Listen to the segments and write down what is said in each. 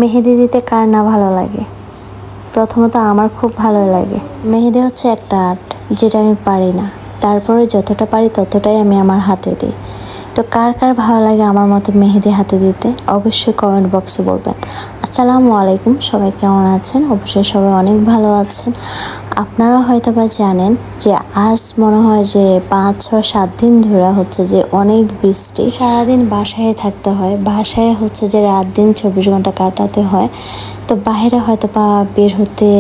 মেহেদি দিতে কার না ভালো লাগে? প্রথমত আমার খুব ভালো লাগে। মেহেদি হচ্ছে একটা আর্ট, যেটা আমি পারি না, তারপরে যতটা পারি ততটাই আমি আমার হাতে দিই। তো কার কার ভালো লাগে আমার মতো মেহেদি হাতে দিতে অবশ্যই কমেন্ট বক্সে বলবেন। আসসালামু আলাইকুম, সবাই কেমন আছেন? অবশ্যই সবাই অনেক ভালো আছেন। আপনারা হয়তো বা জানেন যে আজ মনে হয় যে 5-6-7 দিন ধরে হচ্ছে যে অনেক বৃষ্টি, সারাদিন বাসায় থাকতে হয়, বাসায় হচ্ছে যে রাত দিন 24 ঘন্টা কাটাতে হয়। তো বাইরে হয়তো বা বের হতে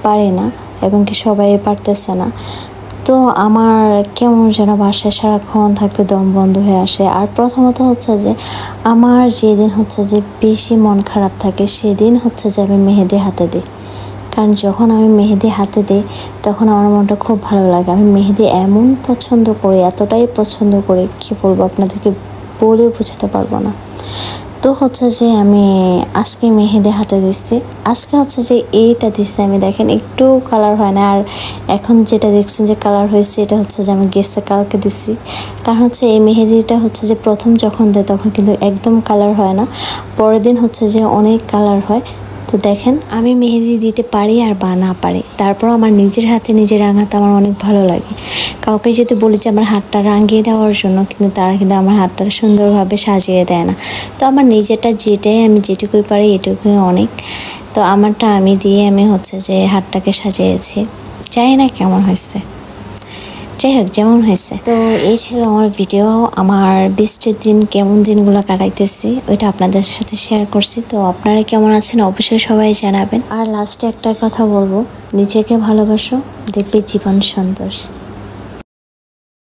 পারে না এবং কি সবাই পারতেছে না। তো আমার কেমন যেন বাসায় সারাক্ষণ থাকতে দম বন্ধ হয়ে আসে। আর প্রথমত হচ্ছে যে আমার যেদিন হচ্ছে যে বেশি মন খারাপ থাকে সেদিন হচ্ছে যে আমি মেহেদি হাতে দিই। কারণ যখন আমি মেহেদি হাতে দিই তখন আমার মনটা খুব ভালো লাগে। আমি মেহেদি এমন পছন্দ করি, এতটাই পছন্দ করি, কি বলবো আপনাদেরকে বলেও বোঝাতে পারবো না। তো হচ্ছে যে আমি আজকে মেহেদি হাতে দিচ্ছি। আজকে হচ্ছে যে এইটা দিচ্ছি আমি, দেখেন একটু কালার হয় না। আর এখন যেটা দেখছেন যে কালার হয়েছে, এটা হচ্ছে যে আমি গেছে কালকে দিচ্ছি। কারণ হচ্ছে এই মেহেদিটা হচ্ছে যে প্রথম যখন দেয় তখন কিন্তু একদম কালার হয় না, পরের দিন হচ্ছে যে অনেক কালার হয়। তো দেখেন আমি মেহেদি দিতে পারি আর বা না পারি, তারপর আমার নিজের হাতে নিজে রাঙাতে আমার অনেক ভালো লাগে। কাউকে যদি বলি যে আমার হাতটা রাঙিয়ে দেওয়ার জন্য, কিন্তু তারা কিন্তু আমার হাতটা সুন্দরভাবে সাজিয়ে দেয় না। তো আমার নিজেরটা যেটাই আমি যেটুকুই পারি এটুকুই অনেক। তো আমারটা আমি দিয়ে আমি হচ্ছে যে হাতটাকে সাজিয়েছি। জানি না কেমন হয়েছে, যাই হোক যেমন হয়েছে। তো এই ছিল আমার ভিডিও। আমার বৃষ্টির দিন কেমন দিনগুলো কাটাইতেছি ওইটা আপনাদের সাথে শেয়ার করছি। তো আপনারা কেমন আছেন অবশ্যই সবাই জানাবেন। আর লাস্টে একটা কথা বলবো, নিজেকে ভালোবাসো, দেখবে জীবন সুন্দর।